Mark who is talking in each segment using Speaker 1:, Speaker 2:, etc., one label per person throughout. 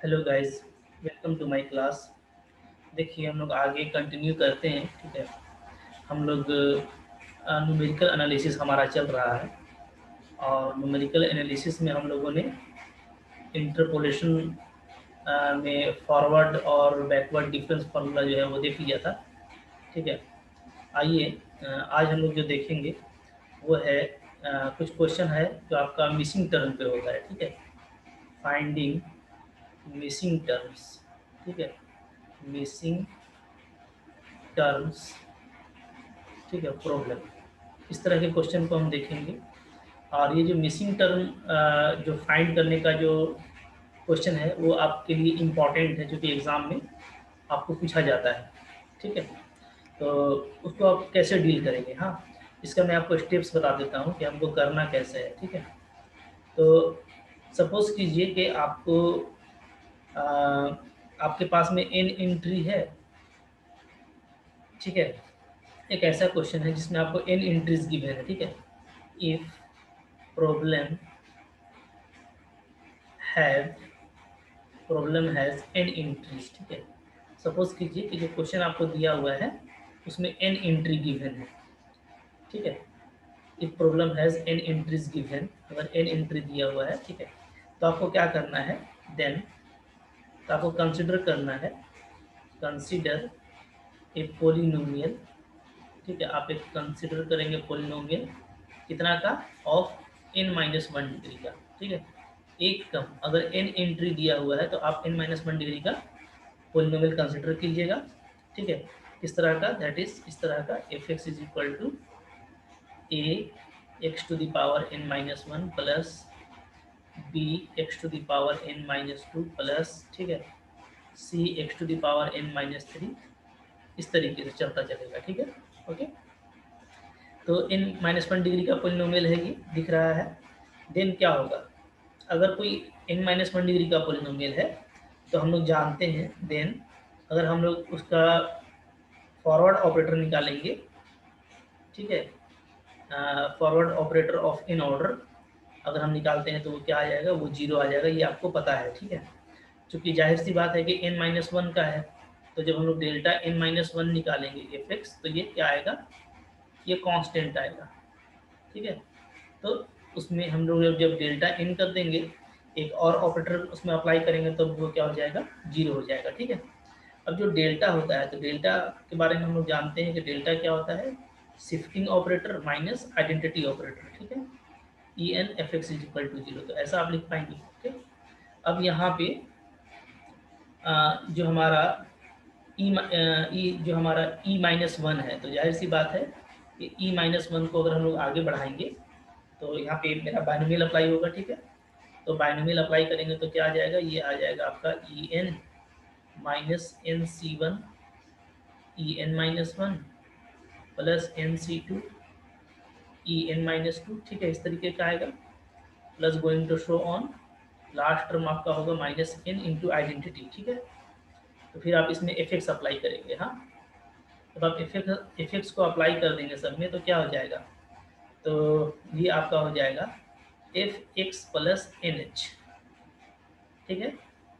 Speaker 1: Hello guys, welcome to my class. देखिए हम लोग आगे कंटिन्यू करते हैं। ठीक है, हम लोग न्यूमेरिकल एनालिसिस हमारा चल रहा है और न्यूमेरिकल एनालिसिस में हम लोगों ने इंटरपोलेशन में फॉरवर्ड और बैकवर्ड डिफरेंस फार्मूला जो है वो देख लिया था। ठीक है, आइए आज हम लोग जो देखेंगे वो है कुछ क्वेश्चन है जो आपका मिसिंग टर्म पे होता है। ठीक है, फाइंडिंग मिसिंग टर्म्स। ठीक है, मिसिंग टर्म्स। ठीक है, प्रॉब्लम, इस तरह के क्वेश्चन को हम देखेंगे। और ये जो मिसिंग टर्म जो फाइंड करने का जो क्वेश्चन है वो आपके लिए इम्पॉर्टेंट है, क्योंकि एग्ज़ाम में आपको पूछा जाता है। ठीक है, तो उसको आप कैसे डील करेंगे। हाँ, इसका मैं आपको स्टेप्स बता देता हूँ कि हमको करना कैसे है। ठीक है, तो सपोज़ कीजिए कि आपको अ, आपके पास में एन एंट्री है। ठीक है, एक ऐसा क्वेश्चन है जिसमें आपको एन एंट्रीज गिवन है। ठीक है, if problem have problem has an entries. ठीक है, सपोज कीजिए कि जो क्वेश्चन आपको दिया हुआ है उसमें एन एंट्री गिवन है। ठीक है, if problem has an entries given, अगर एन एंट्री दिया हुआ है। ठीक है, तो आपको क्या करना है देन, तो आपको कंसिडर करना है, कंसिडर ए पोलिनोमियल। ठीक है, आप एक कंसिडर करेंगे पोलिनोमियल कितना का, of n minus one degree का। ठीक है, एक कम, अगर एन एंट्री दिया हुआ है तो आप एन माइनस वन डिग्री का पोलिनोमियल कंसिडर कीजिएगा। ठीक है, किस तरह का, दैट इज इस तरह का, f x is equal to a x to the power n minus one plus b x to the power n minus two plus, ठीक है, c x to the power n minus three. इस तरीके से चलता चलेगा। ठीक है, okay. तो इन माइनस वन डिग्री का पोलिनोमियल है, ये दिख रहा है। देन क्या होगा, अगर कोई एन माइनस वन डिग्री का पोलिनोमियल है तो हम लोग जानते हैं, देन अगर हम लोग उसका फॉरवर्ड ऑपरेटर निकालेंगे। ठीक है, forward operator of in order अगर हम निकालते हैं तो वो क्या आ जाएगा, वो जीरो आ जाएगा, ये आपको पता है। ठीक है, क्योंकि जाहिर सी बात है कि एन माइनस वन का है, तो जब हम लोग डेल्टा एन माइनस वन निकालेंगे एफ एक्स, तो ये क्या आएगा, ये कांस्टेंट आएगा। ठीक है, तो उसमें हम लोग जब डेल्टा इन कर देंगे, एक और ऑपरेटर उसमें अप्लाई करेंगे, तो वो क्या हो जाएगा, जीरो हो जाएगा। ठीक है, अब जो डेल्टा होता है, तो डेल्टा के बारे में हम लोग जानते हैं कि डेल्टा क्या होता है, shifting operator minus identity operator. ठीक है, E n f x is equal to zero, तो ऐसा आप लिख पाएंगे। ठीक, अब यहाँ पे जो हमारा जो हमारा ई माइनस वन है, तो जाहिर सी बात है कि ई माइनस वन को अगर हम लोग आगे बढ़ाएंगे तो यहाँ पे मेरा बाइनोमियल अप्लाई होगा। ठीक है, तो बाइनोमियल अप्लाई करेंगे तो क्या आ जाएगा, ये आ जाएगा आपका E n minus n C one E n minus one plus n C two E n minus two. ठीक है, इस तरीके का आएगा, plus going to show on, last term आपका होगा माइनस एन इंटू आइडेंटिटी। ठीक है, तो फिर आप इसमें एफ एक्स अप्लाई करेंगे। हाँ, जब आप एफ एक्स को अप्लाई कर देंगे सब में तो क्या हो जाएगा, तो ये आपका हो जाएगा f x plus n h. ठीक है,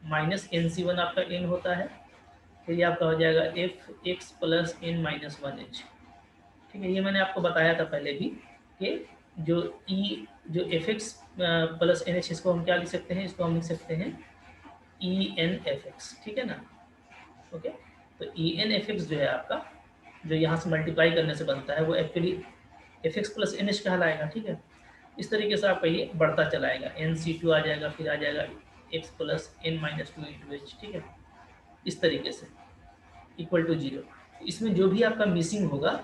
Speaker 1: माइनस एन सी वन आपका एन होता है, फिर ये आपका हो जाएगा f x plus n minus one h. ठीक है, ये मैंने आपको बताया था पहले भी कि जो जो f x plus n h, इसको हम क्या लिख सकते हैं, इसको हम लिख सकते हैं ई एन एफ एक्स। ठीक है ना, ओके। तो ई एन एफ एक्स जो है आपका, जो यहाँ से मल्टीप्लाई करने से बनता है, वो actually f x plus n h कहलाएगा। ठीक है, इस तरीके से आपका ये बढ़ता चलाएगा, एन सी टू आ जाएगा, फिर आ जाएगा x plus n minus two into h. ठीक है, इस तरीके से इक्वल टू जीरो। इसमें जो भी आपका मिसिंग होगा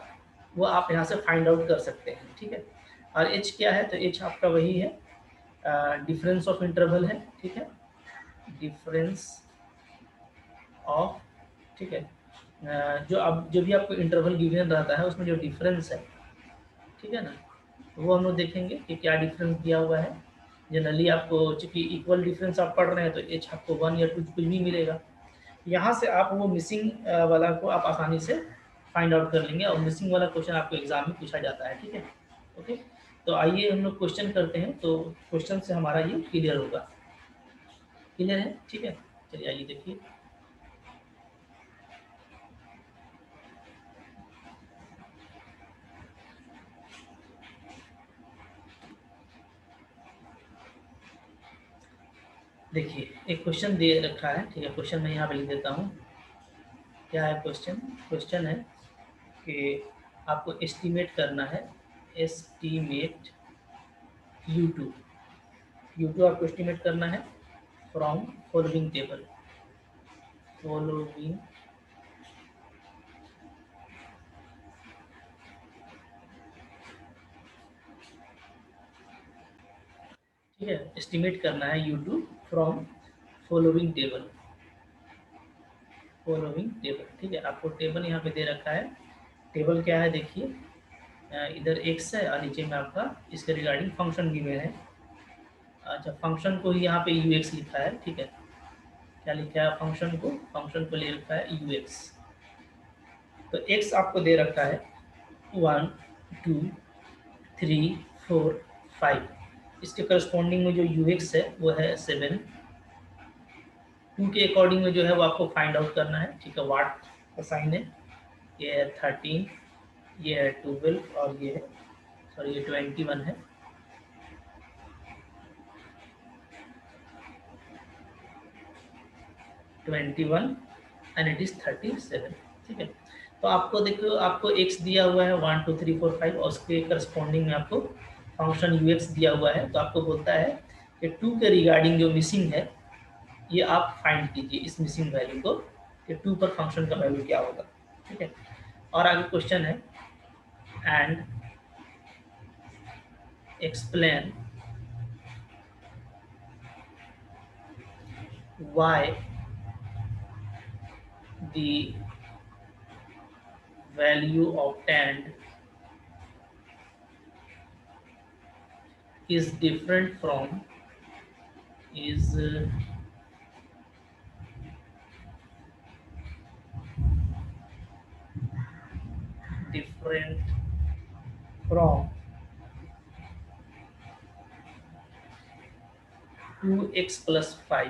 Speaker 1: वो आप यहाँ से फाइंड आउट कर सकते हैं। ठीक है, और एच क्या है, तो एच आपका वही है, डिफरेंस ऑफ इंटरवल है। ठीक है, डिफरेंस ऑफ, ठीक है, जो अब जो भी आपको इंटरवल गिवन रहता है उसमें जो डिफरेंस है, ठीक है ना, वो हम लोग देखेंगे कि क्या डिफरेंस दिया हुआ है। जनरली आपको चूंकि इक्वल डिफरेंस आप पढ़ रहे हैं तो एच आपको वन या टू कुछ भी मिलेगा। यहाँ से आप वो मिसिंग वाला को आप आसानी से फाइंड आउट कर लेंगे, और मिसिंग वाला क्वेश्चन आपको एग्जाम में पूछा जाता है। ठीक है, ओके। तो आइए हम लोग क्वेश्चन करते हैं, तो क्वेश्चन से हमारा ये क्लियर होगा। क्लियर है, ठीक है। चलिए आइए देखिए, देखिए एक क्वेश्चन दे रखा है, ठीक है। क्वेश्चन मैं यहाँ पे लिख देता हूँ। क्या है क्वेश्चन? क्वेश्चन है कि आपको एस्टिमेट करना है, एस्टिमेट U2 आपको एस्टिमेट करना है फ्रॉम फॉलोइंग टेबल, फॉलोइंग ठीक है। एस्टिमेट करना है U2 from following table, following table, ठीक है। आपको टेबल यहाँ पे दे रखा है। टेबल क्या है देखिए, इधर x है और नीचे में आपका इसके रिगार्डिंग फंक्शन गिवन है। अच्छा, फंक्शन को ही यहाँ पे ux लिखा है, ठीक है। क्या लिखा है फंक्शन को ले रखा है ux। तो x आपको दे रखा है 1 2 3 4 5। इसके करस्पॉन्डिंग में जो ux है वो है 7। 2 के अकॉर्डिंग में जो है वो आपको फाइंड आउट करना है, ठीक है। वाट का साइन है, ये है 13, ये है 12 और ये है सॉरी ये 21 है। 21 एंड इट इज 37, ठीक है। तो आपको देखो, आपको x दिया हुआ है 1 2 3 4 5 और उसके करस्पॉन्डिंग में आपको फंक्शन ux दिया हुआ है। तो आपको बोलता है कि 2 के रिगार्डिंग जो मिसिंग है ये आप फाइंड कीजिए, इस मिसिंग वैल्यू को, कि 2 पर फंक्शन का वैल्यू क्या होगा, ठीक है। और आगे क्वेश्चन है, and explain why the value obtained is different from is different from 2x plus 5,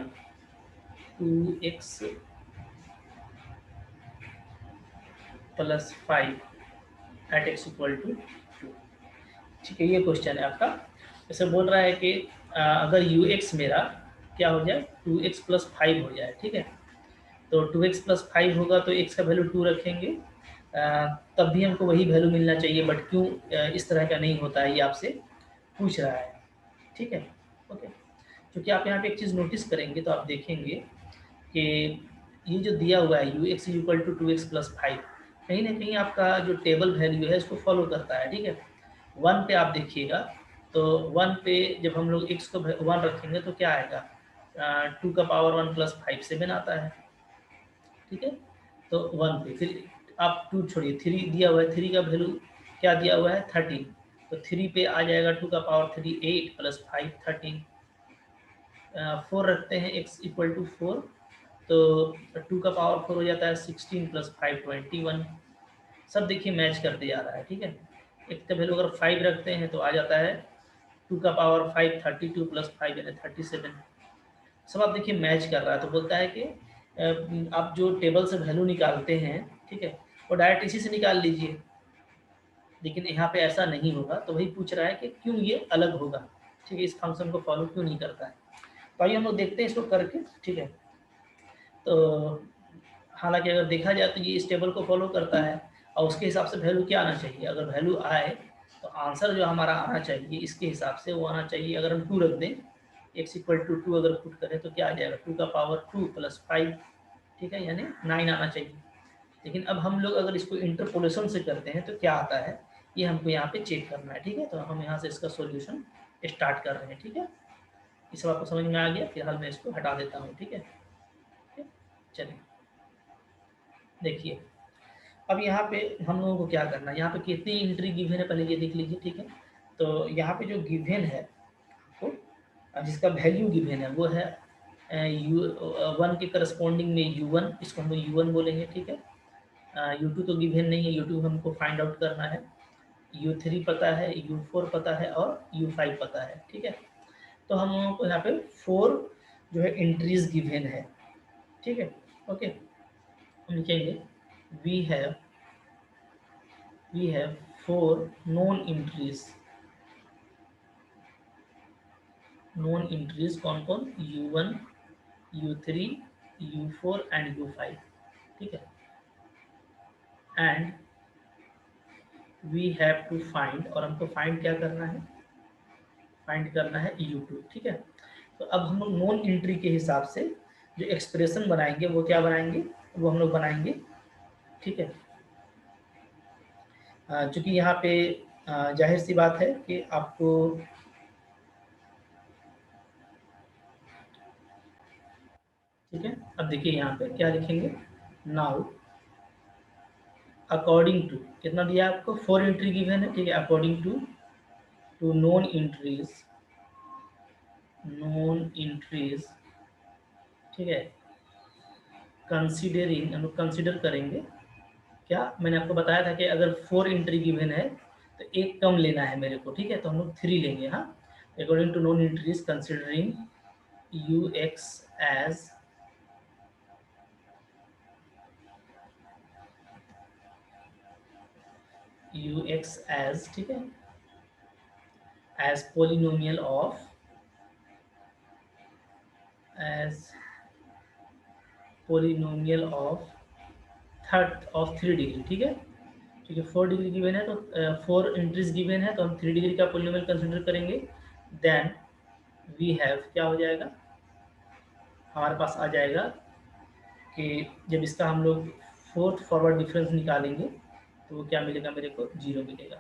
Speaker 1: 2x plus 5 at x equal to 2, ठीक है। ये क्वेश्चन है आपका। जैसे बोल रहा है कि अगर ux मेरा क्या हो जाए 2x plus 5 हो जाए, ठीक है। तो 2x plus 5 होगा तो x का वैल्यू 2 रखेंगे, तब भी हमको वही वैल्यू मिलना चाहिए, बट क्यों इस तरह का नहीं होता है ये आपसे पूछ रहा है, ठीक है। ओके, क्योंकि आप यहाँ पे एक चीज़ नोटिस करेंगे तो आप देखेंगे कि ये जो दिया हुआ है ux equal to 2x plus 5 कहीं ना कहीं आपका जो टेबल वैल्यू है इसको फॉलो करता है, ठीक है। 1 पे आप देखिएगा, तो 1 पे जब हम लोग x को 1 रखेंगे तो क्या आएगा, 2 का पावर 1 प्लस 5 7 आता है, ठीक है। तो 1 पे फिर आप 2 छोड़िए, 3 दिया हुआ है, 3 का वैल्यू क्या दिया हुआ है 13, तो 3 पे आ जाएगा 2 का पावर 3 8 प्लस 5 13। 4 रखते हैं x इक्वल टू 4, तो 2 का पावर 4 हो जाता है 16 प्लस 5 21। सब देखिए मैच करते जा रहा है, ठीक है। एक का वैल्यू अगर 5 रखते हैं तो आ जाता है 2 का पावर 5 32 प्लस 5 यानी 37। सब आप देखिए मैच कर रहा है। तो बोलता है कि आप जो टेबल से वैल्यू निकालते हैं, ठीक है, वो डायरेक्ट इसी से निकाल लीजिए, लेकिन यहाँ पे ऐसा नहीं होगा। तो वही पूछ रहा है कि क्यों ये अलग होगा, ठीक है, इस फंक्शन को फॉलो क्यों नहीं करता है। तो आइए हम लोग देखते हैं इसको करके, ठीक है। तो हालांकि अगर देखा जाए तो ये इस टेबल को फॉलो करता है और उसके हिसाब से वैल्यू क्या आना चाहिए, अगर वैल्यू आए तो आंसर जो हमारा आना चाहिए इसके हिसाब से वो आना चाहिए। अगर हम 2 रख दें, x इक्वल टू 2 अगर पुट करें तो क्या आ जाएगा 2 का पावर 2 प्लस 5, ठीक है, यानी 9 आना चाहिए। लेकिन अब हम लोग अगर इसको इंटरपोलेशन से करते हैं तो क्या आता है ये हमको यहाँ पे चेक करना है, ठीक है। तो हम यहाँ से इसका सॉल्यूशन स्टार्ट कर रहे हैं, ठीक है। ये सब आपको समझ में आ गया, फिलहाल मैं इसको हटा देता हूँ, ठीक है। चलिए देखिए, अब यहाँ पे हम लोगों को क्या करना है, यहाँ पे कितनी एंट्री गिवन है पहले ये देख लीजिए, ठीक है। तो यहाँ पे जो गिवन है तो जिसका वैल्यू गिवन है वो है U1 के करस्पॉन्डिंग में U1, इसको हम U1 बोलेंगे, ठीक है। U2 तो गिवन नहीं है, U2 हमको फाइंड आउट करना है। U3 पता है, U4 पता है और U5 पता है, ठीक है। तो हम लोगों को यहाँ पे 4 जो है एंट्रीज गिवन है, ठीक है। ओके, हम लिखेंगे वी हैव 4 नॉन इंट्रीज कौन कौन, U1, U3, U4 and U5, ठीक है। And we have to find, और हमको फाइंड क्या करना है, फाइंड करना है U2, ठीक है। तो अब हम लोग नॉन एंट्री के हिसाब से जो एक्सप्रेशन बनाएंगे वो क्या बनाएंगे, वो हम लोग बनाएंगे, ठीक है। चूंकि यहाँ पे जाहिर सी बात है कि आपको ठीक है। अब देखिए यहाँ पे क्या लिखेंगे, नाउ अकॉर्डिंग टू, कितना दिया आपको, 4 एंट्री गिवन है, ठीक है। अकॉर्डिंग टू नॉन इंट्रीज, ठीक है। कंसीडरिंग, हम लोग कंसीडर करेंगे, क्या मैंने आपको बताया था कि अगर 4 एंट्री गिवन है तो एक कम लेना है मेरे को, ठीक है। तो हम लोग 3 लेंगे, हाँ। According to known entries considering ux as ठीक है, as polynomial of, as polynomial of third of 3 degree, ठीक है। क्योंकि 4 डिग्री गिवन है तो 4 एंट्रीज गिवन है तो हम 3 डिग्री का पोलिनोमियल कंसीडर करेंगे। देन वी हैव, क्या हो जाएगा, हमारे पास आ जाएगा कि जब इसका हम लोग फोर्थ फॉरवर्ड डिफरेंस निकालेंगे तो वो क्या मिलेगा, मेरे को 0 मिलेगा,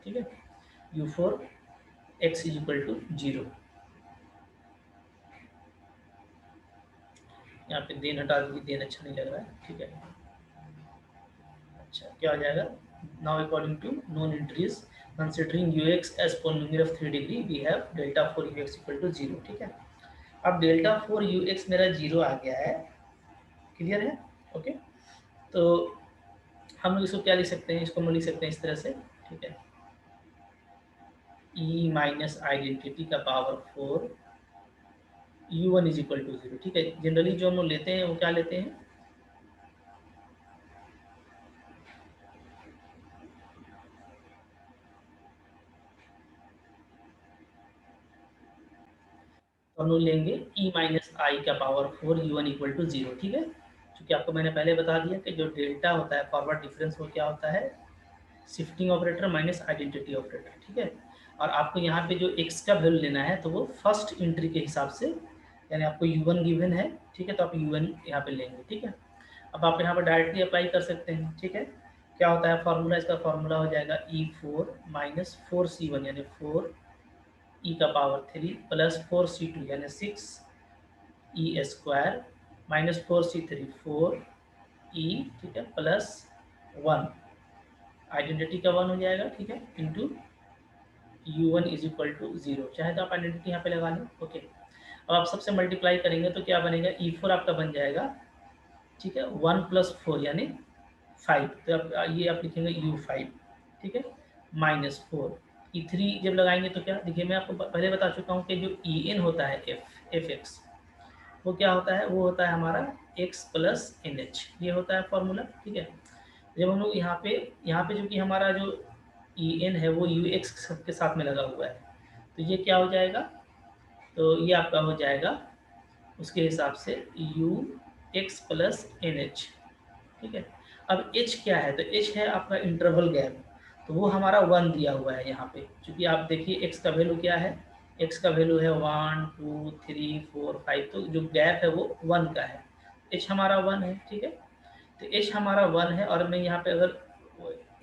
Speaker 1: ठीक है। U4 x is equal to 0। यहाँ पे देन हटा दीजिए, देन अच्छा नहीं लग रहा है, ठीक है। अच्छा, क्या हो जाएगा, now according to known entries considering ux as polynomial of 3 degree we have delta 4 ux equal to 0, ठीक है। अब डेल्टा 4 ux मेरा 0 आ गया है, क्लियर है। ओके, तो हम लोग इसको क्या लिख सकते हैं, इसको हम लिख सकते हैं इस तरह से, ठीक है। e माइनस आइडेंटिटी का power 4 u1 is equal to 0, ठीक है। जनरली जो हम लोग लेते हैं वो क्या लेते हैं, तो हम लोग लेंगे e माइनस आई का पावर 4 u1 इक्वल टू 0, ठीक है। क्योंकि आपको मैंने पहले बता दिया कि जो डेल्टा होता है फॉरवर्ड डिफरेंस वो क्या होता है, shifting operator minus identity operator, ठीक है। और आपको यहाँ पे जो x का वैल्यू लेना है तो वो फर्स्ट एंट्री के हिसाब से, यानी आपको u1 गिवन है, ठीक है, तो आप u1 यहाँ पे लेंगे, ठीक है। अब आप यहाँ पर डायरेक्टली अप्लाई कर सकते हैं, ठीक है। क्या होता है फार्मूला, इसका फार्मूला हो जाएगा e4 माइनस 4c1 यानी 4 ई का पावर 3 प्लस 4c2 यानी 6 ई स्क्वायर माइनस 4c3 4 ई, ठीक है, प्लस 1, आइडेंटिटी का 1 हो जाएगा, ठीक है, into u1 is equal to 0। चाहे तो आप आइडेंटिटी यहाँ पे लगा लें, ओके। अब आप सबसे मल्टीप्लाई करेंगे तो क्या बनेगा, e4 आपका बन जाएगा, ठीक है, 1 प्लस 4 यानी 5, तो आप ये आप लिखेंगे u5, ठीक है, माइनस 4 e3 जब लगाएंगे तो क्या, देखिए मैं आपको पहले बता चुका हूँ कि जो en होता है एफ एक्स, वो क्या होता है, वो होता है हमारा x प्लस एन एच, ये होता है फॉर्मूला, ठीक है। जब हम लोग यहाँ पे जो कि हमारा जो en है वो यू एक्स के साथ में लगा हुआ है, तो ये क्या हो जाएगा, तो ये आपका हो जाएगा उसके हिसाब से u x plus n h, ठीक है। अब h क्या है, तो h है आपका इंटरवल गैप, तो वो हमारा 1 दिया हुआ है यहाँ पे, क्योंकि आप देखिए x का वैल्यू क्या है, x का वैल्यू है 1 2 3 4 5, तो जो गैप है वो 1 का है, h हमारा 1 है, ठीक है। तो h हमारा 1 है और मैं यहाँ पे अगर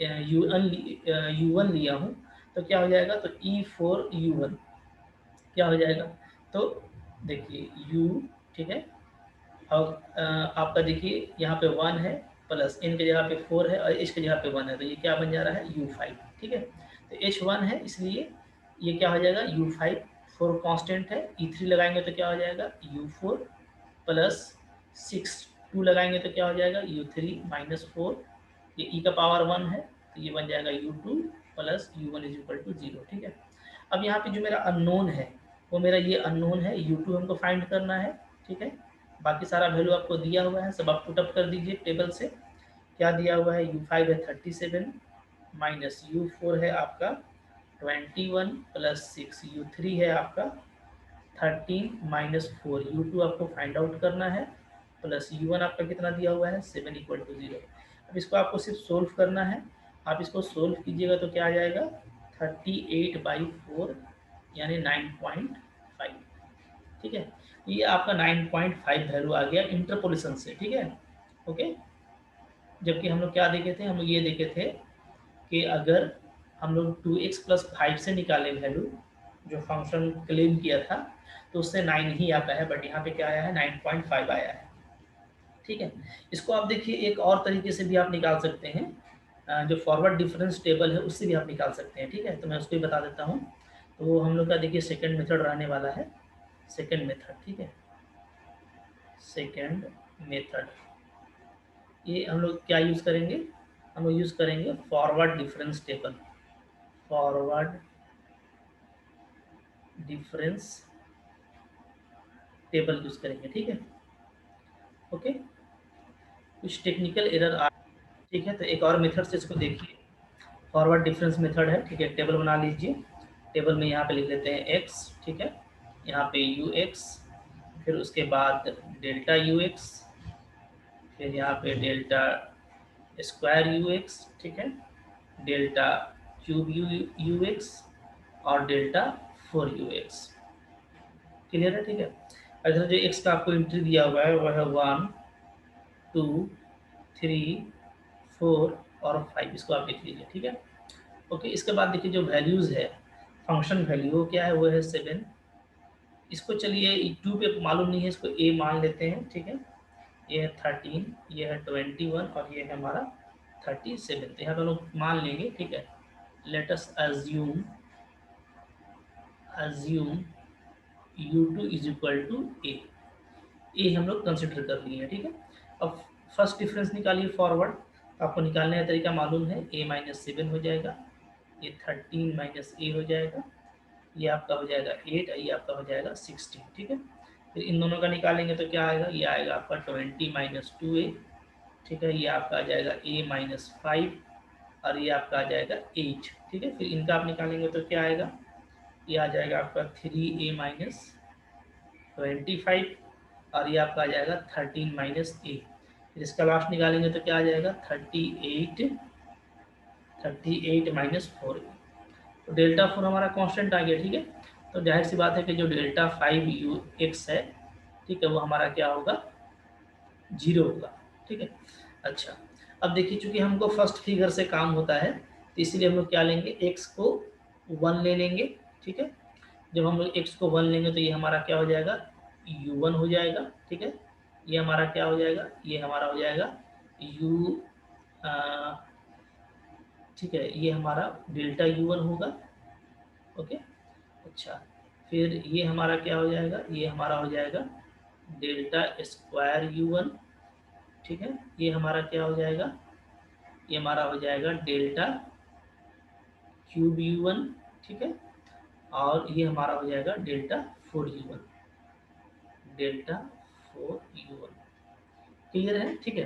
Speaker 1: u1 लिया हूँ तो क्या हो जाएगा, तो e4 u1 क्या हो जाएगा, तो देखिए u, ठीक है। और आपका देखिए यहाँ पे 1 है प्लस n के जगह पे 4 है और h के जगह पे 1 है, तो ये क्या बन जा रहा है u5, ठीक है। तो h1 है इसलिए ये क्या हो जाएगा u5, 4 कांस्टेंट है, e3 लगाएंगे तो क्या हो जाएगा u4 प्लस 6, 2 लगाएंगे तो क्या हो जाएगा u3 माइनस 4, ये e का पावर 1 है तो ये बन जाएगा u2 plus u1 is equal to 0, ठीक है। अब यहाँ पे जो मेरा अननोन है वो मेरा ये अननोन है u2 हमको फाइंड करना है, ठीक है। बाकी सारा वैल्यू आपको दिया हुआ है, सब आप पुट अप कर दीजिए टेबल से। क्या दिया हुआ है, U5 है 37 माइनस U4 है आपका 21 प्लस 6, U3 है आपका 13 माइनस 4, U2 आपको फाइंड आउट करना है, प्लस U1 आपका कितना दिया हुआ है 7 इक्वल टू 0। अब इसको आपको सिर्फ सोल्व करना है। आप इसको सोल्व कीजिएगा तो क्या आ जाएगा 38/4 यानी 9.5। ठीक है, ये आपका 9.5 वैल्यू आ गया इंटरपोलेशन से। ठीक है, ओके। जबकि हम लोग क्या देखे थे, हम लोग ये देखे थे कि अगर हम लोग 2x प्लस 5 से निकाले वैल्यू, जो फंक्शन क्लेम किया था, तो उससे 9 ही आता है, बट यहाँ पे क्या आया है 9.5 आया है। ठीक है, इसको आप देखिए एक और तरीके से भी आप निकाल सकते हैं, जो फॉरवर्ड डिफरेंस टेबल है उससे भी आप निकाल सकते हैं। ठीक है, तो मैं उसको भी बता देता हूँ। तो हम लोग का देखिए सेकेंड मेथड रहने वाला है, सेकेंड मेथड। ठीक है, सेकेंड मेथड, ये हम लोग क्या यूज़ करेंगे, हम लोग यूज़ करेंगे forward difference table, forward difference table use करेंगे। ठीक है, ओके। कुछ टेक्निकल एरर आ, ठीक है, तो एक और मेथड से इसको देखिए, फॉरवर्ड डिफरेंस मेथड है। ठीक है, टेबल बना लीजिए, टेबल में यहाँ पे लिख लेते हैं x। ठीक है, यहाँ पे ux, फिर उसके बाद डेल्टा ux, फिर यहाँ पे डेल्टा स्क्वायर ux, ठीक है, डेल्टा क्यूब ux और डेल्टा 4ux। क्लियर है? ठीक है, इधर जो x का आपको एंट्री दिया हुआ है वह है 1 2 3 4 और 5, इसको आप लिख लीजिए। ठीक है, ओके। इसके बाद देखिए जो वैल्यूज़ है, फंक्शन वैल्यू क्या है, वो है 7। इसको चलिए 2 पे मालूम नहीं है, इसको a मान लेते हैं। ठीक है, ये है 13, ये है 21 और ये है हमारा 37। तो यहाँ पे हम लोग मान लेंगे। ठीक है, let us assume U2 is equal to a हम लोग कंसिडर कर लिए हैं। ठीक है, अब फर्स्ट डिफरेंस निकालिए फॉरवर्ड। आपको निकालने का तरीका मालूम है, a माइनस 7 हो जाएगा, ये 13 माइनस a हो जाएगा, ये आपका हो जाएगा 8 और ये आपका हो जाएगा 16। ठीक है, फिर इन दोनों का निकालेंगे तो क्या आएगा, ये आएगा आपका 20 माइनस 2a। ठीक है, ये आपका आ जाएगा a माइनस 5 और ये आपका आ जाएगा 8। ठीक है, फिर इनका आप निकालेंगे तो क्या आएगा, ये आ जाएगा आपका 3a माइनस 25 और ये आपका आ जाएगा 13 माइनस a। फिर इसका लास्ट निकालेंगे तो क्या आ जाएगा 38 माइनस 4। तो डेल्टा 4 हमारा कांस्टेंट आ गया। ठीक है, तो जाहिर सी बात है कि जो डेल्टा 5ux है, ठीक है, वो हमारा क्या होगा, 0 होगा। ठीक है, अच्छा। अब देखिए चूंकि हमको फर्स्ट फिगर से काम होता है, तो इसीलिए हम लोग क्या लेंगे, x को 1 ले लेंगे। ठीक है, जब हम लोग x को 1 लेंगे तो ये हमारा क्या हो जाएगा, u1 हो जाएगा। ठीक है, ये हमारा क्या हो जाएगा, ये हमारा हो जाएगा u, ठीक है, ये हमारा डेल्टा u1 होगा। ओके, अच्छा, फिर ये हमारा क्या हो जाएगा, ये हमारा हो जाएगा डेल्टा स्क्वायर u1। ठीक है, ये हमारा क्या हो जाएगा, ये हमारा हो जाएगा डेल्टा क्यूब u1। ठीक है, और ये हमारा हो जाएगा delta 4u1, delta 4u1। Clear है? ठीक है,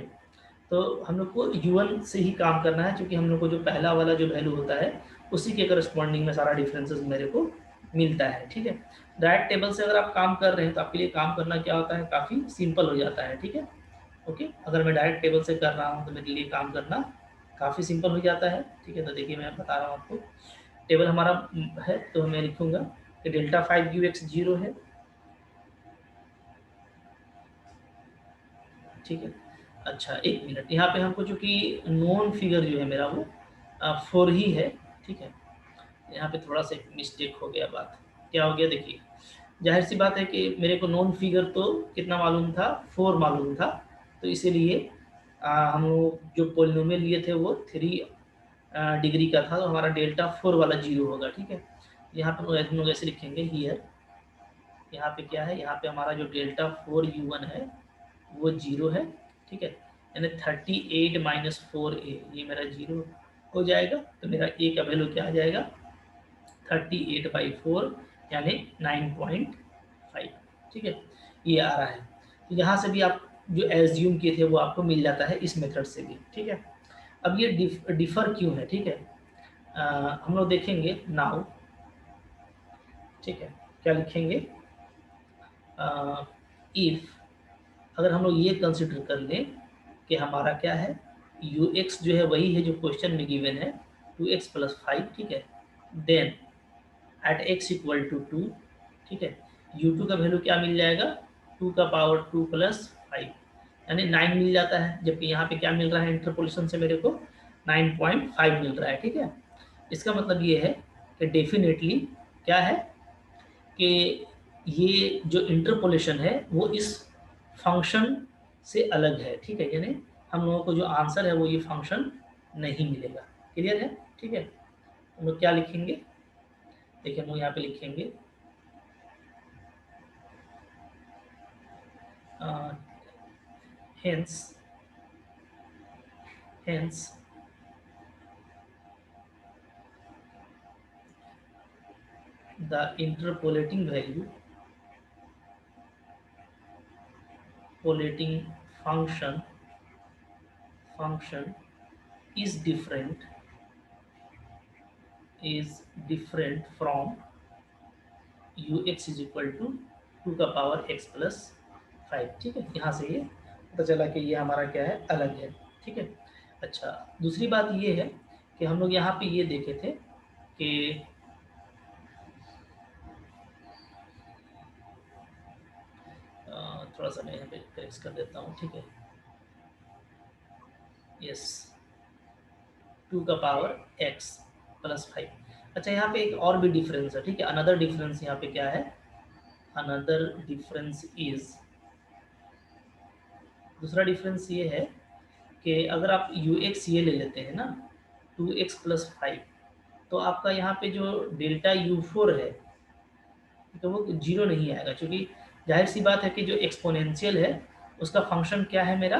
Speaker 1: तो हम लोग को u1 से ही काम करना है, क्योंकि हम लोग को जो पहला वाला जो वैल्यू होता है उसी के करस्पॉन्डिंग में सारा डिफरेंसेस मेरे को मिलता है। ठीक है, डायरेक्ट टेबल से अगर आप काम कर रहे हैं तो आपके लिए काम करना क्या होता है, काफ़ी सिंपल हो जाता है। ठीक है, ओके। अगर मैं डायरेक्ट टेबल से कर रहा हूँ तो मेरे लिए काम करना काफ़ी सिंपल हो जाता है। ठीक है, तो देखिए मैं बता रहा हूँ आपको, टेबल हमारा है तो मैं लिखूँगा कि डेल्टा 5ux 0 है। ठीक है, अच्छा एक मिनट, यहाँ पे हमको चूँकि नॉन फिगर जो है मेरा वो 4 ही है। ठीक है, यहाँ पे थोड़ा सा मिस्टेक हो गया, बात क्या हो गया, देखिए जाहिर सी बात है कि मेरे को नॉन फिगर तो कितना मालूम था, 4 मालूम था, तो इसीलिए हम लोग जो पोलिनोमियल लिए थे वो 3 डिग्री का था, तो हमारा डेल्टा 4 वाला 0 होगा। ठीक है, यहाँ पर हम लोग ऐसे लिखेंगे हियर, यहाँ पे क्या है, यहाँ पे हमारा जो डेल्टा 4u1 है वो 0 है। ठीक है, यानी 38 माइनस 4a, ये मेरा 0 हो जाएगा, तो मेरा a का वैल्यू क्या आ जाएगा, 38/4 यानी 9.5। ठीक है, ये आ रहा है। तो यहाँ से भी आप जो एज्यूम किए थे वो आपको मिल जाता है इस मेथड से भी, ठीक है। अब ये डिफर क्यों है, ठीक है। हम लोग देखेंगे नाउ, ठीक है, क्या लिखेंगे, इफ, अगर हम लोग ये कंसिडर कर लें कि हमारा क्या है, यू एक्स जो है वही है जो क्वेश्चन में गिवन है, 2x+5, ठीक है, then at x equal to 2, ठीक है, u2 का वैल्यू क्या मिल जाएगा, 2 का पावर 2 + 5 यानी 9 मिल जाता है, जबकि यहाँ पे क्या मिल रहा है इंटरपोलेशन से मेरे को 9.5 मिल रहा है, ठीक है। इसका मतलब ये है कि डेफिनेटली क्या है कि ये जो इंटरपोलेशन है वो इस फंक्शन से अलग है, ठीक है, यानी हम लोगों को जो आंसर है वो ये फंक्शन नहीं मिलेगा। क्लियर है, ठीक है। हम लोग क्या लिखेंगे, देखिए हम लोग यहाँ पे लिखेंगे hence the interpolating function is different from ux is equal to 2 का पावर x+5, ठीक है। यहाँ से ये पता चला कि ये हमारा क्या है, अलग है, ठीक है। अच्छा, दूसरी बात ये है कि हम लोग यहाँ पे ये देखे थे कि थोड़ा सा मैं यहाँ पे करेक्ट कर देता हूँ, ठीक है, यस, 2 का पावर x+5। अच्छा, यहाँ पे एक और भी डिफरेंस है, ठीक है, अनदर डिफरेंस यहाँ पे क्या है, अनदर डिफरेंस इज, दूसरा डिफरेंस ये है कि अगर आप ux ये ले लेते हैं ना 2x+5, तो आपका यहाँ पे जो डेल्टा u4 है तो वो 0 नहीं आएगा, क्योंकि जाहिर सी बात है कि जो एक्सपोनेंशियल है उसका फंक्शन क्या है मेरा,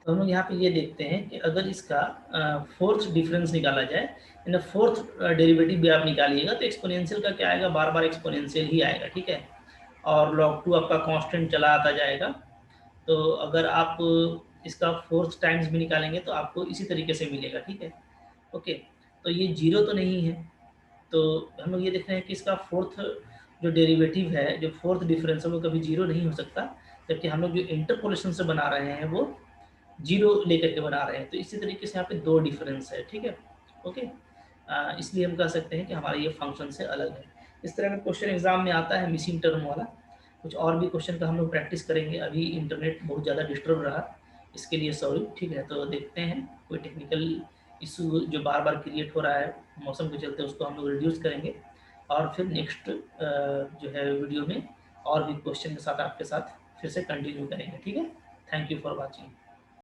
Speaker 1: तो हम लोग यहाँ पे ये देखते हैं कि अगर इसका फोर्थ डिफरेंस निकाला जाए, यानी फोर्थ डेरिवेटिव भी आप निकालिएगा तो एक्सपोनेंशियल का क्या आएगा, बार बार एक्सपोनेंशियल ही आएगा, ठीक है, और log 2 आपका कांस्टेंट चला आता जाएगा। तो अगर आप इसका फोर्थ टाइम्स भी निकालेंगे तो आपको इसी तरीके से मिलेगा, ठीक है, ओके। तो ये 0 तो नहीं है, तो हम लोग ये देख रहे हैं कि इसका फोर्थ जो डेरिवेटिव है, जो फोर्थ डिफरेंस है वो कभी 0 नहीं हो सकता, जबकि हम लोग जो इंटरपोलेशन से बना रहे हैं वो 0 लेकर के बना रहे हैं। तो इसी तरीके से यहाँ पे 2 डिफरेंस है, ठीक है, ओके। इसलिए हम कह सकते हैं कि हमारा ये फंक्शन से अलग है। इस तरह का क्वेश्चन एग्जाम में आता है मिसिंग टर्म वाला। कुछ और भी क्वेश्चन का हम लोग प्रैक्टिस करेंगे। अभी इंटरनेट बहुत ज़्यादा डिस्टर्ब रहा, इसके लिए सॉरी, ठीक है। तो देखते हैं कोई टेक्निकल इशू जो बार बार क्रिएट हो रहा है मौसम के चलते, उसको हम लोग रिड्यूस करेंगे और फिर नेक्स्ट जो है वीडियो में और भी क्वेश्चन के साथ आपके साथ फिर से कंटिन्यू करेंगे, ठीक है। Thank you for watching.